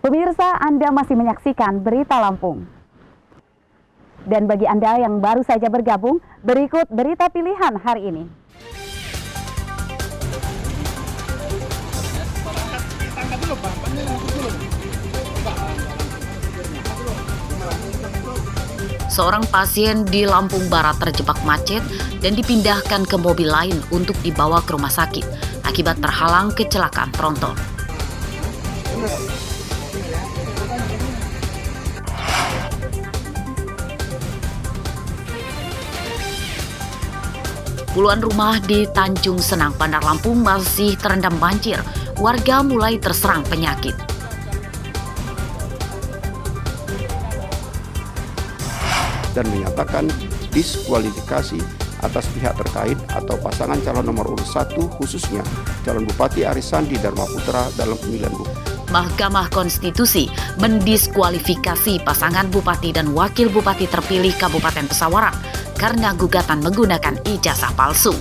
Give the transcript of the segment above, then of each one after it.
Pemirsa, Anda masih menyaksikan Berita Lampung. Dan bagi Anda yang baru saja bergabung, berikut berita pilihan hari ini. Seorang pasien di Lampung Barat terjebak macet dan dipindahkan ke mobil lain untuk dibawa ke rumah sakit akibat terhalang kecelakaan tronton. Puluhan rumah di Tanjung Senang, Bandar Lampung masih terendam banjir. Warga mulai terserang penyakit. Dan menyatakan diskualifikasi atas pihak terkait atau pasangan calon nomor urut 1 khususnya calon Bupati Aris Sandi Dharma Putra dalam pemilihan Mahkamah Konstitusi mendiskualifikasi pasangan Bupati dan Wakil Bupati terpilih Kabupaten Pesawaran karena gugatan menggunakan ijazah palsu.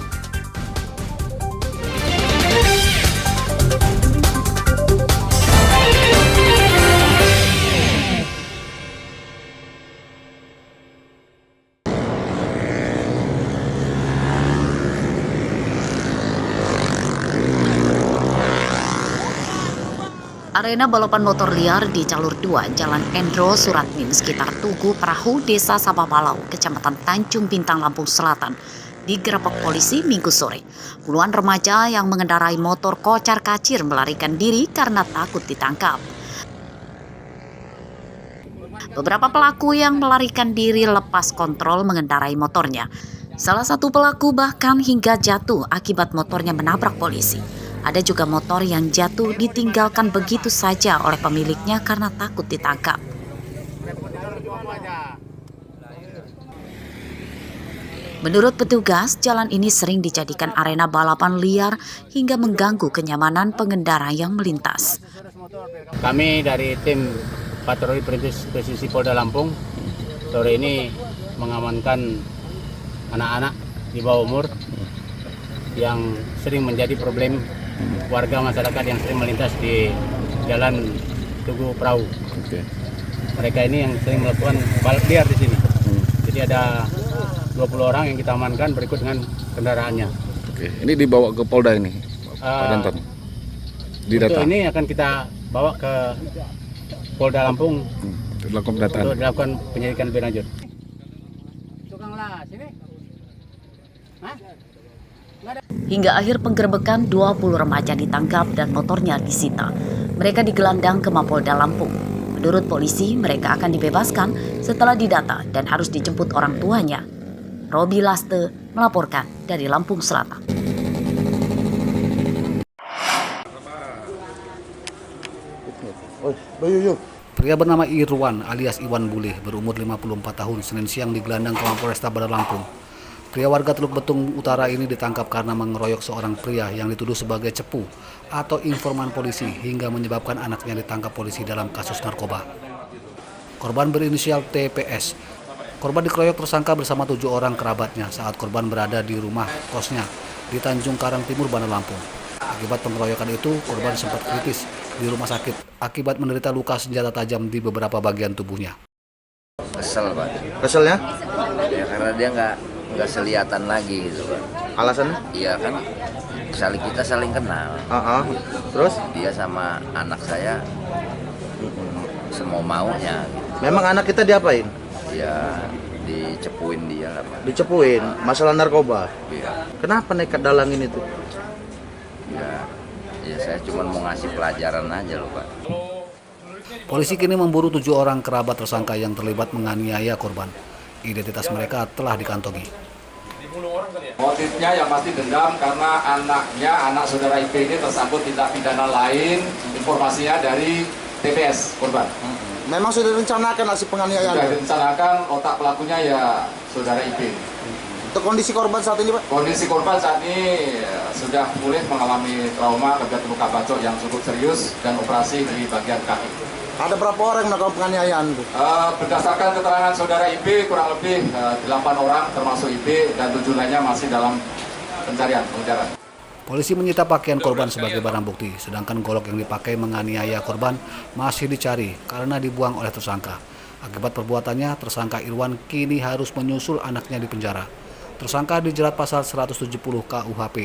Arena balapan motor liar di jalur 2 Jalan Endro Suratmin sekitar Tugu Perahu Desa Sababalau, Kecamatan Tanjung Bintang, Lampung Selatan digerebek polisi Minggu sore. Puluhan remaja yang mengendarai motor kocar-kacir melarikan diri karena takut ditangkap. Beberapa pelaku yang melarikan diri lepas kontrol mengendarai motornya. Salah satu pelaku bahkan hingga jatuh akibat motornya menabrak polisi. Ada juga motor yang jatuh ditinggalkan begitu saja oleh pemiliknya karena takut ditangkap. Menurut petugas, jalan ini sering dijadikan arena balapan liar hingga mengganggu kenyamanan pengendara yang melintas. Kami dari tim Patroli Perintis Presisi Polda Lampung sore ini mengamankan anak-anak di bawah umur yang sering menjadi problem warga masyarakat yang sering melintas di Jalan Tugu Perahu. Mereka ini yang sering melakukan balap liar di sini. Jadi ada 20 orang yang kita amankan berikut dengan kendaraannya. Ini dibawa ke Polda ini, Pak Danton? Untuk ini akan kita bawa ke Polda Lampung untuk dilakukan penyelidikan lebih lanjut. Hingga akhir penggerebekan 20 remaja ditangkap dan motornya disita. Mereka digelandang ke Mapolda Lampung. Menurut polisi, mereka akan dibebaskan setelah didata dan harus dijemput orang tuanya. Robi Laste melaporkan dari Lampung Selatan. Pria bernama Irwan alias Iwan Bule berumur 54 tahun Senin siang digelandang ke Mapolresta Bandar Lampung. Pria warga Teluk Betung Utara ini ditangkap karena mengeroyok seorang pria yang dituduh sebagai cepu atau informan polisi hingga menyebabkan anaknya ditangkap polisi dalam kasus narkoba. Korban berinisial TPS. Korban dikeroyok tersangka bersama 7 orang kerabatnya saat korban berada di rumah kosnya di Tanjung Karang Timur, Bandar Lampung. Akibat pengeroyokan itu, korban sempat kritis di rumah sakit akibat menderita luka senjata tajam di beberapa bagian tubuhnya. Kesel, Pak. Keselnya? Ya, karena dia nggak selihatan lagi gitu, Pak. Alasannya? Iya kan, kita saling kenal. Terus? Dia sama anak saya semua maunya. Gitu. Memang anak kita diapain? Ya dicepuin dia lah, Pak. Dicepuin, masalah narkoba. Iya. Kenapa nekat dalangin itu? Ya saya cuma mau ngasih pelajaran aja loh, Pak. Polisi kini memburu 7 orang kerabat tersangka yang terlibat menganiaya korban. Identitas mereka telah dikantongi. Motifnya yang pasti dendam karena anak saudara IP ini tersangkut tindak pidana lain, informasinya dari TPS korban. Memang sudah direncanakan aksi penganiayaan? Sudah direncanakan, otak pelakunya ya saudara IP. Untuk kondisi korban saat ini, Pak? Kondisi korban saat ini sudah pulih mengalami trauma akibat luka bacok yang cukup serius dan operasi di bagian kaki. Ada berapa orang yang melakukan penganiayaan, Bu? Berdasarkan keterangan saudara IP, kurang lebih 8 orang termasuk IP dan 7 lainnya masih dalam pengejaran. Polisi menyita pakaian korban sebagai barang bukti, sedangkan golok yang dipakai menganiaya korban masih dicari karena dibuang oleh tersangka. Akibat perbuatannya, tersangka Irwan kini harus menyusul anaknya di penjara. Tersangka dijerat pasal 170 KUHP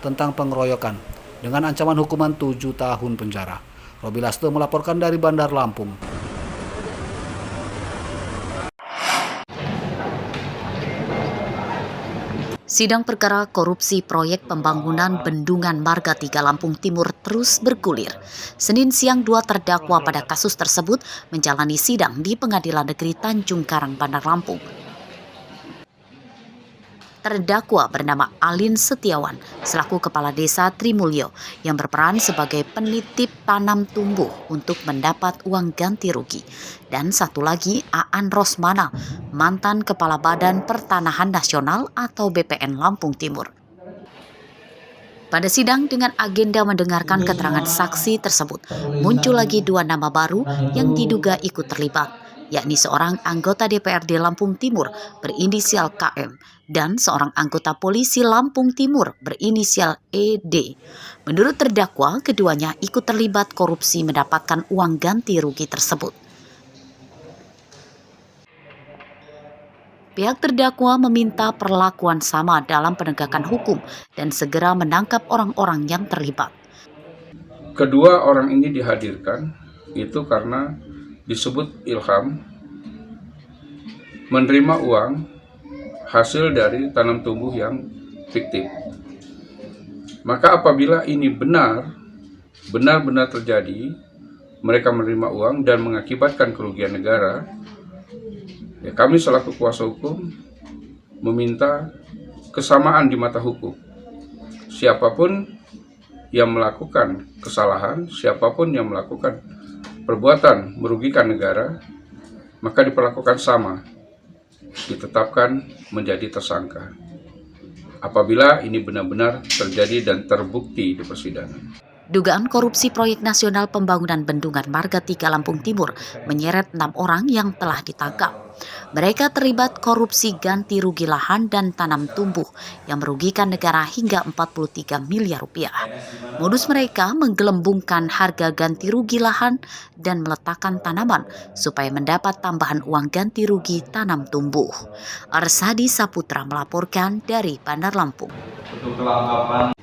tentang pengeroyokan dengan ancaman hukuman 7 tahun penjara. Robi Lasto melaporkan dari Bandar Lampung. Sidang perkara korupsi proyek pembangunan Bendungan Marga 3 Lampung Timur terus bergulir. Senin siang 2 terdakwa pada kasus tersebut menjalani sidang di Pengadilan Negeri Tanjung Karang, Bandar Lampung. Terdakwa bernama Alin Setiawan selaku Kepala Desa Trimulyo yang berperan sebagai penitip tanam tumbuh untuk mendapat uang ganti rugi. Dan satu lagi Aan Rosmana, mantan Kepala Badan Pertanahan Nasional atau BPN Lampung Timur. Pada sidang dengan agenda mendengarkan keterangan saksi tersebut, muncul lagi 2 nama baru yang diduga ikut terlibat, yakni seorang anggota DPRD Lampung Timur berinisial KM dan seorang anggota polisi Lampung Timur berinisial ED. Menurut terdakwa, keduanya ikut terlibat korupsi mendapatkan uang ganti rugi tersebut. Pihak terdakwa meminta perlakuan sama dalam penegakan hukum dan segera menangkap orang-orang yang terlibat. Kedua orang ini dihadirkan itu karena disebut Ilham menerima uang hasil dari tanam tumbuh yang fiktif. Maka apabila ini benar-benar terjadi, mereka menerima uang dan mengakibatkan kerugian negara, ya kami selaku kuasa hukum meminta kesamaan di mata hukum. Siapapun yang melakukan kesalahan, siapapun yang melakukan perbuatan merugikan negara, maka diperlakukan sama, ditetapkan menjadi tersangka. Apabila ini benar-benar terjadi dan terbukti di persidangan. Dugaan korupsi proyek nasional pembangunan Bendungan Marga 3 Lampung Timur menyeret 6 orang yang telah ditangkap. Mereka terlibat korupsi ganti rugi lahan dan tanam tumbuh yang merugikan negara hingga 43 miliar rupiah. Modus mereka menggelembungkan harga ganti rugi lahan dan meletakkan tanaman supaya mendapat tambahan uang ganti rugi tanam tumbuh. Arsadi Saputra melaporkan dari Bandar Lampung. Untuk kelengkapan